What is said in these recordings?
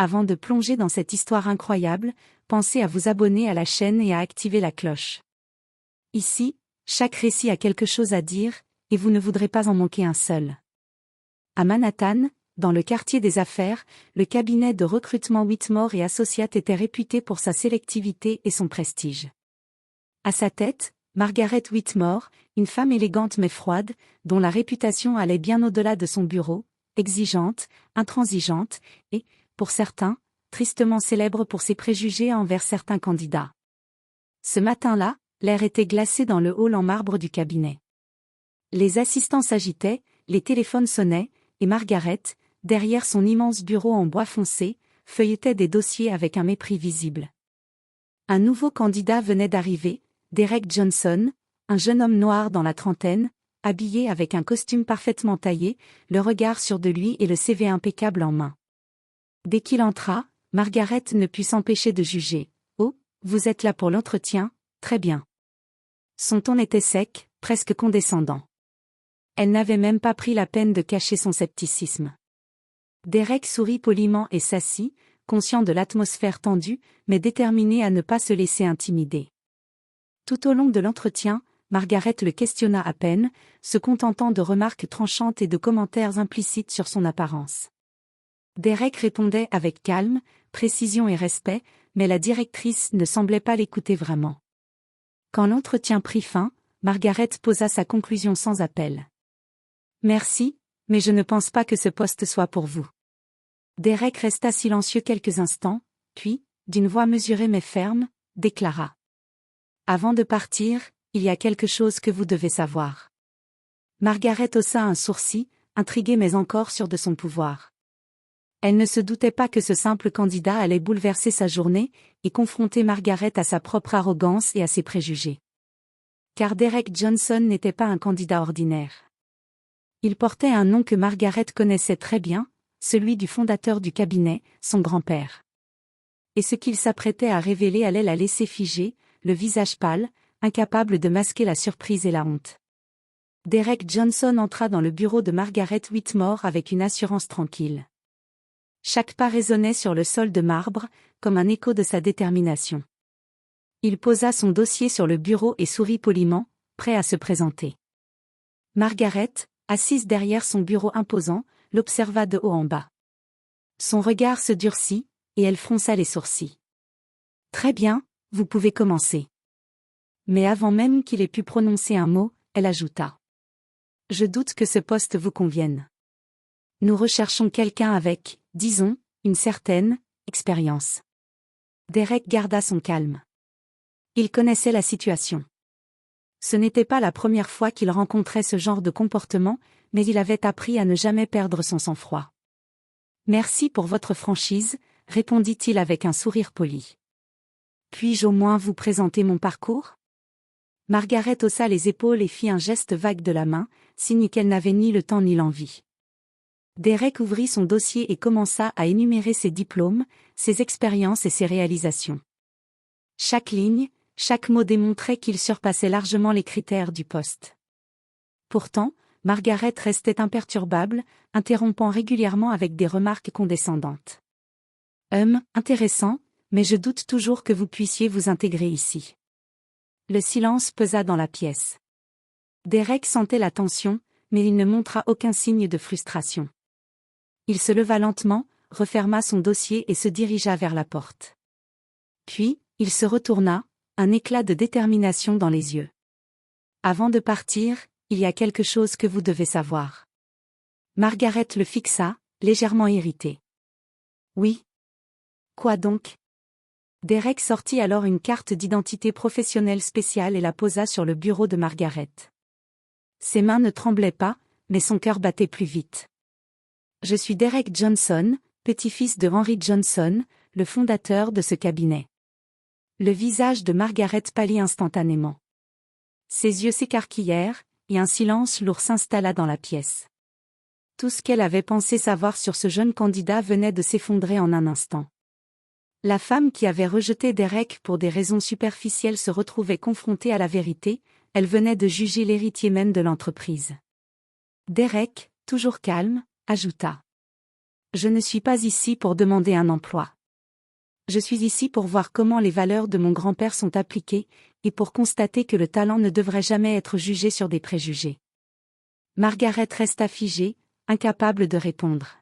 Avant de plonger dans cette histoire incroyable, pensez à vous abonner à la chaîne et à activer la cloche. Ici, chaque récit a quelque chose à dire, et vous ne voudrez pas en manquer un seul. À Manhattan, dans le quartier des affaires, le cabinet de recrutement Whitmore et Associates était réputé pour sa sélectivité et son prestige. À sa tête, Margaret Whitmore, une femme élégante mais froide, dont la réputation allait bien au-delà de son bureau, exigeante, intransigeante, et, pour certains, tristement célèbre pour ses préjugés envers certains candidats. Ce matin-là, l'air était glacé dans le hall en marbre du cabinet. Les assistants s'agitaient, les téléphones sonnaient, et Margaret, derrière son immense bureau en bois foncé, feuilletait des dossiers avec un mépris visible. Un nouveau candidat venait d'arriver, Derek Johnson, un jeune homme noir dans la trentaine, habillé avec un costume parfaitement taillé, le regard sûr de lui et le CV impeccable en main. Dès qu'il entra, Margaret ne put s'empêcher de juger. « Oh, vous êtes là pour l'entretien, très bien. » Son ton était sec, presque condescendant. Elle n'avait même pas pris la peine de cacher son scepticisme. Derek sourit poliment et s'assit, conscient de l'atmosphère tendue, mais déterminé à ne pas se laisser intimider. Tout au long de l'entretien, Margaret le questionna à peine, se contentant de remarques tranchantes et de commentaires implicites sur son apparence. Derek répondait avec calme, précision et respect, mais la directrice ne semblait pas l'écouter vraiment. Quand l'entretien prit fin, Margaret posa sa conclusion sans appel. « Merci, mais je ne pense pas que ce poste soit pour vous. » Derek resta silencieux quelques instants, puis, d'une voix mesurée mais ferme, déclara. « Avant de partir, il y a quelque chose que vous devez savoir. » Margaret haussa un sourcil, intriguée mais encore sûre de son pouvoir. Elle ne se doutait pas que ce simple candidat allait bouleverser sa journée et confronter Margaret à sa propre arrogance et à ses préjugés. Car Derek Johnson n'était pas un candidat ordinaire. Il portait un nom que Margaret connaissait très bien, celui du fondateur du cabinet, son grand-père. Et ce qu'il s'apprêtait à révéler allait la laisser figée, le visage pâle, incapable de masquer la surprise et la honte. Derek Johnson entra dans le bureau de Margaret Whitmore avec une assurance tranquille. Chaque pas résonnait sur le sol de marbre, comme un écho de sa détermination. Il posa son dossier sur le bureau et sourit poliment, prêt à se présenter. Margaret, assise derrière son bureau imposant, l'observa de haut en bas. Son regard se durcit, et elle fronça les sourcils. « Très bien, vous pouvez commencer. » Mais avant même qu'il ait pu prononcer un mot, elle ajouta. « Je doute que ce poste vous convienne. Nous recherchons quelqu'un avec, disons, une certaine expérience. » Derek garda son calme. Il connaissait la situation. Ce n'était pas la première fois qu'il rencontrait ce genre de comportement, mais il avait appris à ne jamais perdre son sang-froid. « Merci pour votre franchise, » répondit-il avec un sourire poli. « Puis-je au moins vous présenter mon parcours ?» Margaret haussa les épaules et fit un geste vague de la main, signe qu'elle n'avait ni le temps ni l'envie. Derek ouvrit son dossier et commença à énumérer ses diplômes, ses expériences et ses réalisations. Chaque ligne, chaque mot démontrait qu'il surpassait largement les critères du poste. Pourtant, Margaret restait imperturbable, interrompant régulièrement avec des remarques condescendantes. « Intéressant, mais je doute toujours que vous puissiez vous intégrer ici. » Le silence pesa dans la pièce. Derek sentait la tension, mais il ne montra aucun signe de frustration. Il se leva lentement, referma son dossier et se dirigea vers la porte. Puis, il se retourna, un éclat de détermination dans les yeux. « Avant de partir, il y a quelque chose que vous devez savoir. » Margaret le fixa, légèrement irritée. « Oui. Quoi donc ?» Derek sortit alors une carte d'identité professionnelle spéciale et la posa sur le bureau de Margaret. Ses mains ne tremblaient pas, mais son cœur battait plus vite. « Je suis Derek Johnson, petit-fils de Henry Johnson, le fondateur de ce cabinet. » Le visage de Margaret pâlit instantanément. Ses yeux s'écarquillèrent, et un silence lourd s'installa dans la pièce. Tout ce qu'elle avait pensé savoir sur ce jeune candidat venait de s'effondrer en un instant. La femme qui avait rejeté Derek pour des raisons superficielles se retrouvait confrontée à la vérité, elle venait de juger l'héritier même de l'entreprise. Derek, toujours calme, ajouta. Je ne suis pas ici pour demander un emploi. Je suis ici pour voir comment les valeurs de mon grand-père sont appliquées, et pour constater que le talent ne devrait jamais être jugé sur des préjugés. Margaret resta figée, incapable de répondre.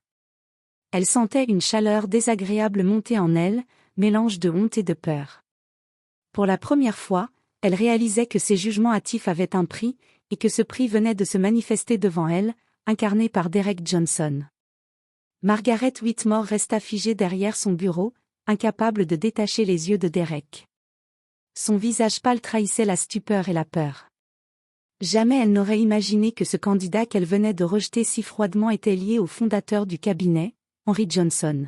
Elle sentait une chaleur désagréable monter en elle, mélange de honte et de peur. Pour la première fois, elle réalisait que ses jugements hâtifs avaient un prix, et que ce prix venait de se manifester devant elle, incarné par Derek Johnson. Margaret Whitmore resta figée derrière son bureau, incapable de détacher les yeux de Derek. Son visage pâle trahissait la stupeur et la peur. Jamais elle n'aurait imaginé que ce candidat qu'elle venait de rejeter si froidement était lié au fondateur du cabinet, Henry Johnson.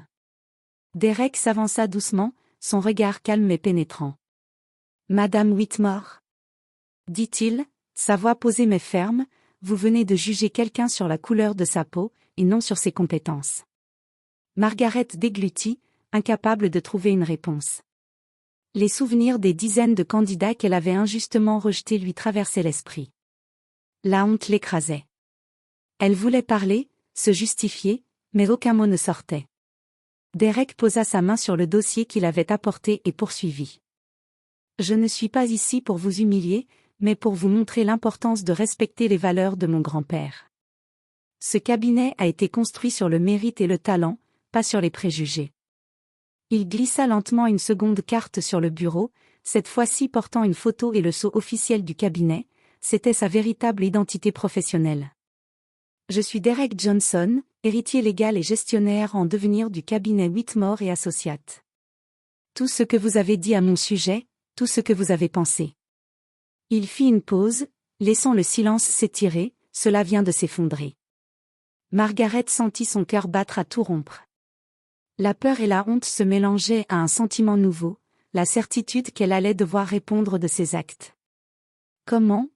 Derek s'avança doucement, son regard calme et pénétrant. « Madame Whitmore ?» dit-il, sa voix posée mais ferme, « vous venez de juger quelqu'un sur la couleur de sa peau, et non sur ses compétences. » Margaret déglutit, incapable de trouver une réponse. Les souvenirs des dizaines de candidats qu'elle avait injustement rejetés lui traversaient l'esprit. La honte l'écrasait. Elle voulait parler, se justifier, mais aucun mot ne sortait. Derek posa sa main sur le dossier qu'il avait apporté et poursuivit. « Je ne suis pas ici pour vous humilier, mais pour vous montrer l'importance de respecter les valeurs de mon grand-père. Ce cabinet a été construit sur le mérite et le talent, pas sur les préjugés. » Il glissa lentement une seconde carte sur le bureau, cette fois-ci portant une photo et le sceau officiel du cabinet, c'était sa véritable identité professionnelle. « Je suis Derek Johnson, héritier légal et gestionnaire en devenir du cabinet Whitmore et Associates. Tout ce que vous avez dit à mon sujet, tout ce que vous avez pensé. » Il fit une pause, laissant le silence s'étirer, cela vient de s'effondrer. Margaret sentit son cœur battre à tout rompre. La peur et la honte se mélangeaient à un sentiment nouveau, la certitude qu'elle allait devoir répondre de ses actes. « Comment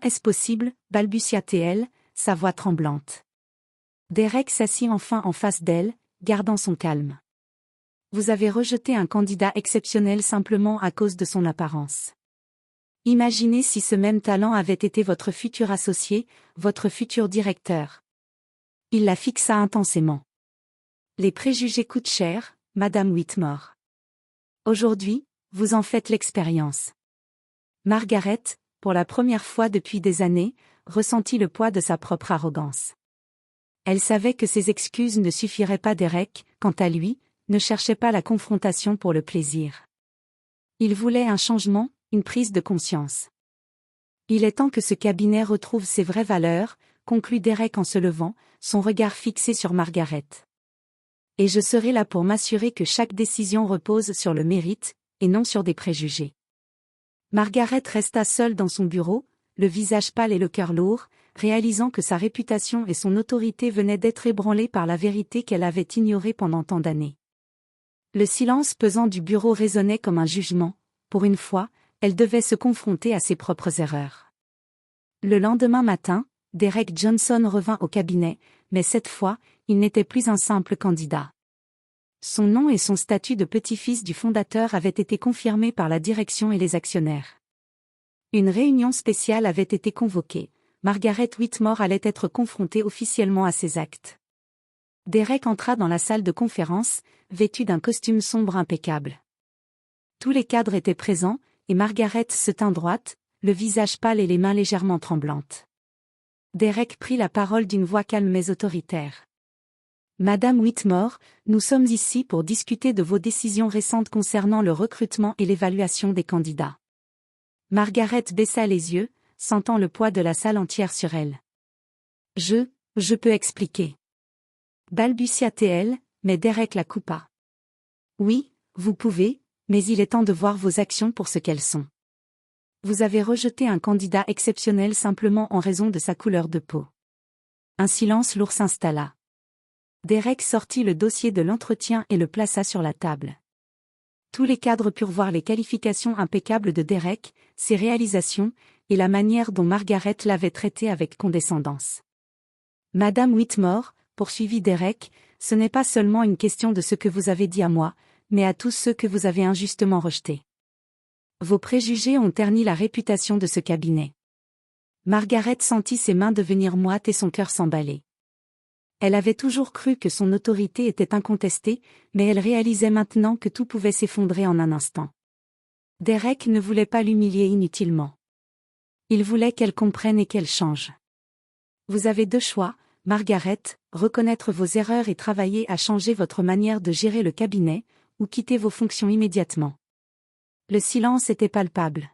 est-ce possible ?» balbutia-t-elle, sa voix tremblante. Derek s'assit enfin en face d'elle, gardant son calme. « Vous avez rejeté un candidat exceptionnel simplement à cause de son apparence. Imaginez si ce même talent avait été votre futur associé, votre futur directeur. » Il la fixa intensément. « Les préjugés coûtent cher, Madame Whitmore. Aujourd'hui, vous en faites l'expérience. » Margaret, pour la première fois depuis des années, ressentit le poids de sa propre arrogance. Elle savait que ses excuses ne suffiraient pas. Derek, quant à lui, ne cherchait pas la confrontation pour le plaisir. Il voulait un changement, une prise de conscience. « Il est temps que ce cabinet retrouve ses vraies valeurs », conclut Derek en se levant, son regard fixé sur Margaret. « Et je serai là pour m'assurer que chaque décision repose sur le mérite, et non sur des préjugés. » Margaret resta seule dans son bureau, le visage pâle et le cœur lourd, réalisant que sa réputation et son autorité venaient d'être ébranlées par la vérité qu'elle avait ignorée pendant tant d'années. Le silence pesant du bureau résonnait comme un jugement, pour une fois, elle devait se confronter à ses propres erreurs. Le lendemain matin, Derek Johnson revint au cabinet, mais cette fois, il n'était plus un simple candidat. Son nom et son statut de petit-fils du fondateur avaient été confirmés par la direction et les actionnaires. Une réunion spéciale avait été convoquée. Margaret Whitmore allait être confrontée officiellement à ses actes. Derek entra dans la salle de conférence, vêtu d'un costume sombre impeccable. Tous les cadres étaient présents, et Margaret se tint droite, le visage pâle et les mains légèrement tremblantes. Derek prit la parole d'une voix calme mais autoritaire. « Madame Whitmore, nous sommes ici pour discuter de vos décisions récentes concernant le recrutement et l'évaluation des candidats. » Margaret baissa les yeux, sentant le poids de la salle entière sur elle. « Je peux expliquer. » balbutia-t-elle, mais Derek la coupa. « Oui, vous pouvez, mais il est temps de voir vos actions pour ce qu'elles sont. Vous avez rejeté un candidat exceptionnel simplement en raison de sa couleur de peau. » Un silence lourd s'installa. Derek sortit le dossier de l'entretien et le plaça sur la table. Tous les cadres purent voir les qualifications impeccables de Derek, ses réalisations, et la manière dont Margaret l'avait traité avec condescendance. « Madame Whitmore, » poursuivit Derek, « ce n'est pas seulement une question de ce que vous avez dit à moi, mais à tous ceux que vous avez injustement rejetés. Vos préjugés ont terni la réputation de ce cabinet. » Margaret sentit ses mains devenir moites et son cœur s'emballer. Elle avait toujours cru que son autorité était incontestée, mais elle réalisait maintenant que tout pouvait s'effondrer en un instant. Derek ne voulait pas l'humilier inutilement. Il voulait qu'elle comprenne et qu'elle change. Vous avez deux choix, Margaret, reconnaître vos erreurs et travailler à changer votre manière de gérer le cabinet, ou quitter vos fonctions immédiatement. Le silence était palpable.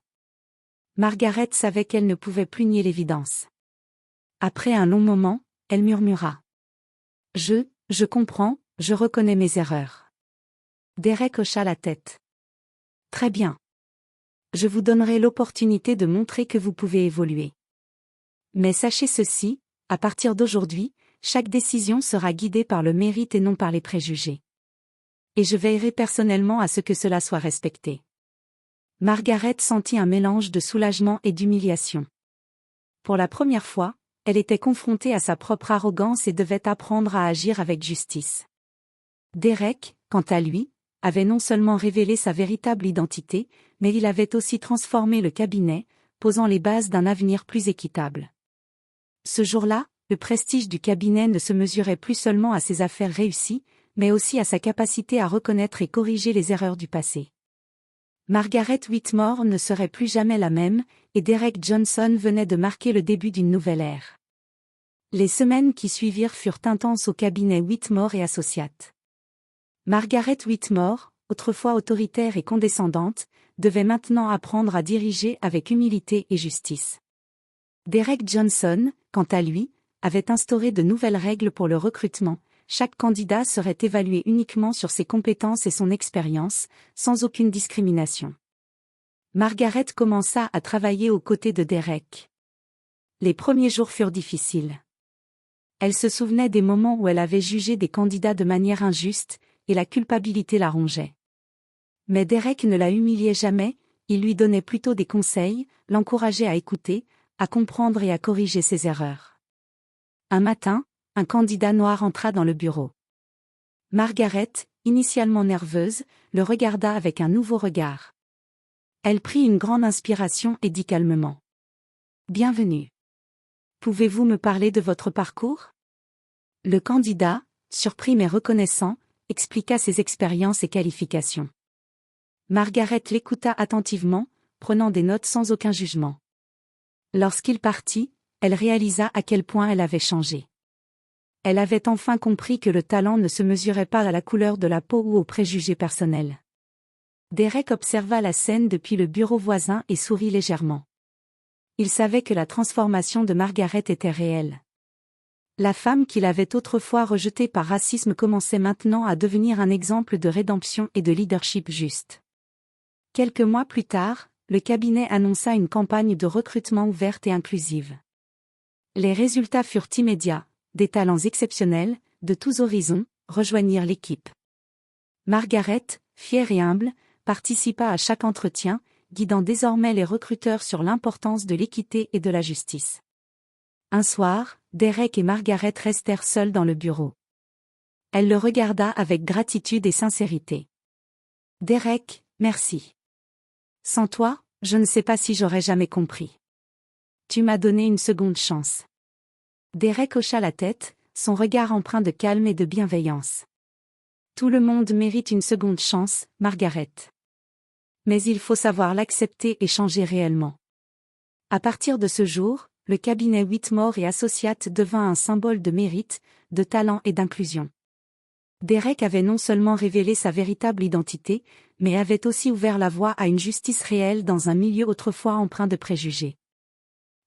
Margaret savait qu'elle ne pouvait plus nier l'évidence. Après un long moment, elle murmura. Je comprends, je reconnais mes erreurs. Derek hocha la tête. Très bien. Je vous donnerai l'opportunité de montrer que vous pouvez évoluer. Mais sachez ceci, à partir d'aujourd'hui, chaque décision sera guidée par le mérite et non par les préjugés. Et je veillerai personnellement à ce que cela soit respecté. Margaret sentit un mélange de soulagement et d'humiliation. Pour la première fois, elle était confrontée à sa propre arrogance et devait apprendre à agir avec justice. Derek, quant à lui, avait non seulement révélé sa véritable identité, mais il avait aussi transformé le cabinet, posant les bases d'un avenir plus équitable. Ce jour-là, le prestige du cabinet ne se mesurait plus seulement à ses affaires réussies, mais aussi à sa capacité à reconnaître et corriger les erreurs du passé. Margaret Whitmore ne serait plus jamais la même, et Derek Johnson venait de marquer le début d'une nouvelle ère. Les semaines qui suivirent furent intenses au cabinet Whitmore et Associates. Margaret Whitmore, autrefois autoritaire et condescendante, devait maintenant apprendre à diriger avec humilité et justice. Derek Johnson, quant à lui, avait instauré de nouvelles règles pour le recrutement. Chaque candidat serait évalué uniquement sur ses compétences et son expérience, sans aucune discrimination. Margaret commença à travailler aux côtés de Derek. Les premiers jours furent difficiles. Elle se souvenait des moments où elle avait jugé des candidats de manière injuste, et la culpabilité la rongeait. Mais Derek ne la humiliait jamais, il lui donnait plutôt des conseils, l'encourageait à écouter, à comprendre et à corriger ses erreurs. Un matin, un candidat noir entra dans le bureau. Margaret, initialement nerveuse, le regarda avec un nouveau regard. Elle prit une grande inspiration et dit calmement. « Bienvenue. Pouvez-vous me parler de votre parcours ?» Le candidat, surpris mais reconnaissant, expliqua ses expériences et qualifications. Margaret l'écouta attentivement, prenant des notes sans aucun jugement. Lorsqu'il partit, elle réalisa à quel point elle avait changé. Elle avait enfin compris que le talent ne se mesurait pas à la couleur de la peau ou aux préjugés personnels. Derek observa la scène depuis le bureau voisin et sourit légèrement. Il savait que la transformation de Margaret était réelle. La femme qu'il avait autrefois rejetée par racisme commençait maintenant à devenir un exemple de rédemption et de leadership juste. Quelques mois plus tard, le cabinet annonça une campagne de recrutement ouverte et inclusive. Les résultats furent immédiats. Des talents exceptionnels, de tous horizons, rejoignirent l'équipe. Margaret, fière et humble, participa à chaque entretien, guidant désormais les recruteurs sur l'importance de l'équité et de la justice. Un soir, Derek et Margaret restèrent seuls dans le bureau. Elle le regarda avec gratitude et sincérité. « Derek, merci. Sans toi, je ne sais pas si j'aurais jamais compris. Tu m'as donné une seconde chance. » Derek hocha la tête, son regard empreint de calme et de bienveillance. Tout le monde mérite une seconde chance, Margaret. Mais il faut savoir l'accepter et changer réellement. À partir de ce jour, le cabinet Whitmore et Associates devint un symbole de mérite, de talent et d'inclusion. Derek avait non seulement révélé sa véritable identité, mais avait aussi ouvert la voie à une justice réelle dans un milieu autrefois empreint de préjugés.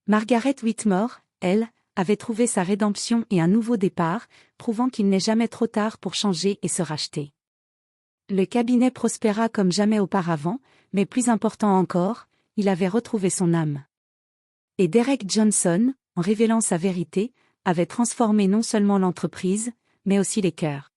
Margaret Whitmore, elle, avait trouvé sa rédemption et un nouveau départ, prouvant qu'il n'est jamais trop tard pour changer et se racheter. Le cabinet prospéra comme jamais auparavant, mais plus important encore, il avait retrouvé son âme. Et Derek Johnson, en révélant sa vérité, avait transformé non seulement l'entreprise, mais aussi les cœurs.